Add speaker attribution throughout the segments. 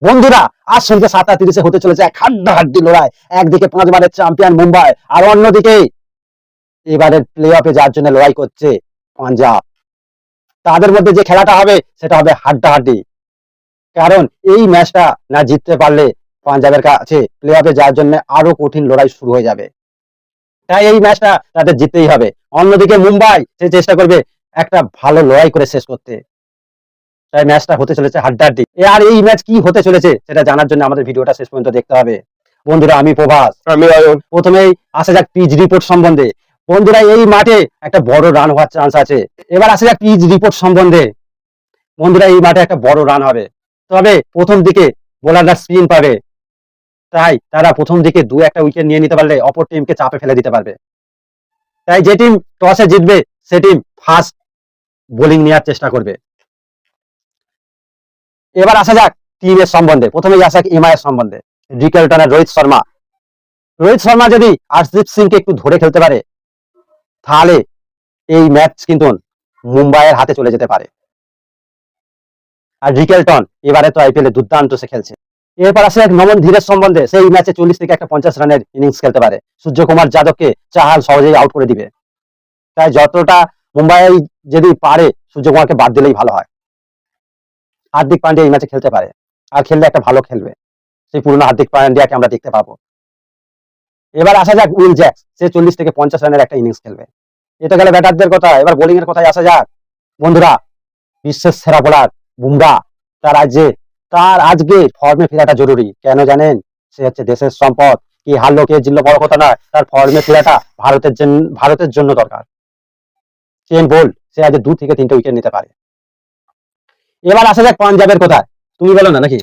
Speaker 1: বন্ধুরা আজ সন্ধ্যে 7:30 হতে চলেছে এক হাড্ডাহাড্ডি লড়াই। একদিকে 5 বারের চ্যাম্পিয়ন মুম্বাই, আর অন্যদিকে এবারের প্লে অফে যাওয়ার জন্য লড়াই করছে পাঞ্জাব। তাদের মধ্যে যে খেলাটা হবে সেটা হবে হাড্ডাহাড্ডি। কারণ এই ম্যাচটা না জিততে পারলে পাঞ্জাবের কাছে প্লে অফে যাওয়ার জন্য আরো কঠিন লড়াই শুরু হয়ে যাবে। তাই এই ম্যাচটা তাদের জিততেই হবে। অন্যদিকে মুম্বাই সে চেষ্টা করবে একটা ভালো লড়াই করে শেষ করতে। তাই ম্যাচটা হতে চলেছে হাড্ডাহাড্ডি। আর এই ম্যাচ কি হতে চলেছে সেটা জানার জন্য আমাদের ভিডিওটা শেষ পর্যন্ত দেখতে হবে। বন্ধুরা আমি প্রভাস,
Speaker 2: আমি অয়ন।
Speaker 1: প্রথমেই আসা যাক পিচ রিপোর্ট সম্বন্ধে। বন্ধুরা এই মাঠে একটা বড় রান হওয়ার চান্স আছে। এবার আসা যাক পিচ রিপোর্ট সম্বন্ধে। বন্ধুরা এই মাঠে একটা বড় রান হবে, তবে প্রথম দিকে বোলাররা স্পিন পাবে, তাই তারা প্রথম দিকে 2-1 উইকেট নিয়ে নিতে পারলে অপর টিমকে চাপে ফেলে দিতে পারবে। তাই যে টিম টসে জিতবে সে টিম ফার্স্ট বোলিং নেওয়ার চেষ্টা করবে। এবার আসা যাক টিমের সম্বন্ধে। প্রথমেই আসা যাক এমআইয়ের সম্বন্ধে। রিকেলটন আর রোহিত শর্মা। রোহিত শর্মা যদি হরদীপ সিংকে একটু ধরে খেলতে পারে তাহলে এই ম্যাচ কিন্তু মুম্বাইয়ের হাতে চলে যেতে পারে। আর রিকেলটন এবারে তো আইপিএলে দুর্দান্ত সে খেলছে। এরপর আসে এক নমন ধীরের সম্বন্ধে। সেই ম্যাচে 40 থেকে 50 রানের ইনিংস খেলতে পারে। সূর্যকুমার যাদবকে চাহাল সহজেই আউট করে দিবে। তাই যতটা মুম্বাই যদি পারে সূর্যকুমারকে বাদ দিলেই ভালো হয়। হার্দিক পান্ডিয়া এই ম্যাচে খেলতে পারে, আর খেললে একটা ভালো খেলবে। সেই পুরনো হার্দিক পান্ডিয়াকে আমরা দেখতে পাবো। এবার আসা যাক উইল জ্যাক্স। সে 40 থেকে 50 রানের একটা ইনিংস খেলবে। এটা গেলে ব্যাটারদের কথা। এবার বোলিং এর কথায় আসা যাক। বন্ধুরা বিশ্বের সেরা বোলার বুমরা, তার আজকে ফর্মে ফেরাটা জরুরি। কেন জানেন? সে হচ্ছে দেশের সম্পদ। কি হারলো কে জিতলো বড় কথা নয়, তার ফর্মে ফেরাটা ভারতের জন্য দরকার। চেন বোল্ট সে আজ 2 থেকে 3টে উইকেট নিতে পারে। এবার আসা যাক পাঞ্জাবের কথায়। তুমি বলো না নাকি?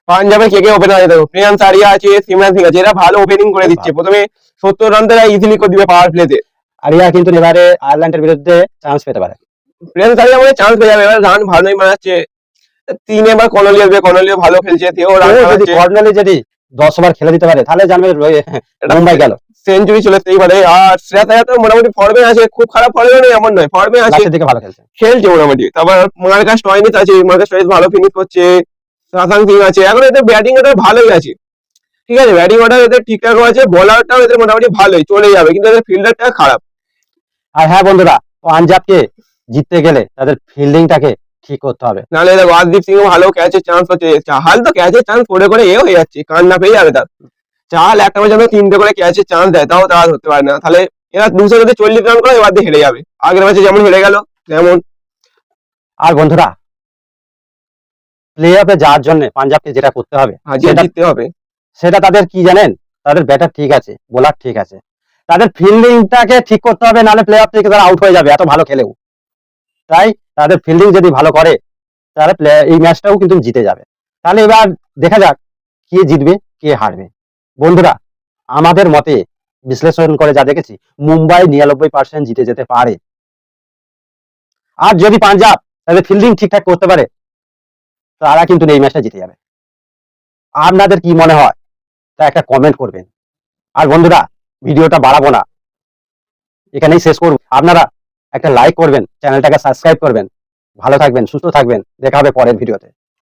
Speaker 2: পাঞ্জাবের কে ওপেনার আছে দেখো, প্রিয়াংশ আরিয়া আছে, সিমরান সিং আছে, এরা ভালো ওপেনিং করে দিচ্ছে। প্রথমে 70 রান তারা ইজিলি করে দিবে পাওয়ার প্লেতে।
Speaker 1: আরিয়া কিন্তু এবারে আয়ারল্যান্ডের বিরুদ্ধে চান্স পেতে পারে।
Speaker 2: প্রিয়াংশ আরিয়া মনে চান্স পেয়ে যাবে। এবার রান ভালোই মারাচ্ছে। 3 এবার কর্নলি আসবে, কর্নলিও ভালো খেলছে, তেও রান
Speaker 1: যদি কর্নালি যদি 10 ওভার খেলে দিতে পারে তাহলে জানবে মুম্বাই গেল।
Speaker 2: সেঞ্চুরি চলেতেই পারে। আর শ্রেয়াস আয়ার তো মোটামুটি ফর্মে আছে, খুব খারাপ ফর্মে নেই এমন নয়, ফর্মে আছে,
Speaker 1: দিকে ভালো খেলছে
Speaker 2: মোটামুটি। তারপর মার্কাস স্টয়নিস আছে, মার্কাস স্টয়নিস ভালো ফিনিশ করছে। শাশাঙ্ক সিং আছে। এখন এদের ব্যাটিং অর্ডার ভালোই আছে, ঠিক আছে, ব্যাটিং অর্ডার এদের ঠিকঠাক আছে, বোলারটাও এদের মোটামুটি ভালোই চলে যাবে, কিন্তু এদের ফিল্ডারটা খারাপ।
Speaker 1: আর হ্যাঁ বন্ধুরা, পাঞ্জাবকে জিততে গেলে তাদের ফিল্ডিংটাকে ঠিক করতে হবে।
Speaker 2: নাহলে এদের হরদীপ সিং ভালো ক্যাচের চান্স হচ্ছে। চাহাল তো ক্যাচের চান্স করে করে এ হয়ে যাচ্ছে, কান না পেয়ে যাবে তার। চাহাল একটা ম্যাচে 3টে করে ক্যাচের চান্স দেয়, তাও তারা ধরতে পারে না। তাহলে এরা 240 রান করে এবার দিয়ে হেরে যাবে। আগের ম্যাচে যেমন হেরে গেল তেমন।
Speaker 1: আর বন্ধুরা প্লে অফে যাওয়ার জন্য পাঞ্জাবকে যেটা করতে হবে
Speaker 2: জিততে হবে।
Speaker 1: সেটা তাদের কি জানেন? তাদের ব্যাটার ঠিক আছে, বোলার ঠিক আছে, তাদের ফিল্ডিংটাকে ঠিক করতে হবে, নাহলে প্লে অফ থেকে তারা আউট হয়ে যাবে এত ভালো খেলেও। তাই তাদের ফিল্ডিং যদি ভালো করে তাহলে এই ম্যাচটাও কিন্তু জিতে যাবে। তাহলে এবার দেখা যাক কে জিতবে কে হারবে। বন্ধুরা আমাদের মতে বিশ্লেষণ করে যা দেখেছি, মুম্বাই 99% জিতে যেতে পারে। আর যদি পাঞ্জাব তাদের ফিল্ডিং ঠিকঠাক করতে পারে তারা কিন্তু এই ম্যাচটা জিতে যাবে। আপনাদের কি মনে হয় তা একটা কমেন্ট করবেন। আর বন্ধুরা ভিডিওটা বাড়াবো না, এখানেই শেষ করব। আপনারা একটা লাইক করবেন, চ্যানেলটাকে সাবস্ক্রাইব করবেন। ভালো থাকবেন, সুস্থ থাকবেন। দেখা হবে পরের ভিডিওতে।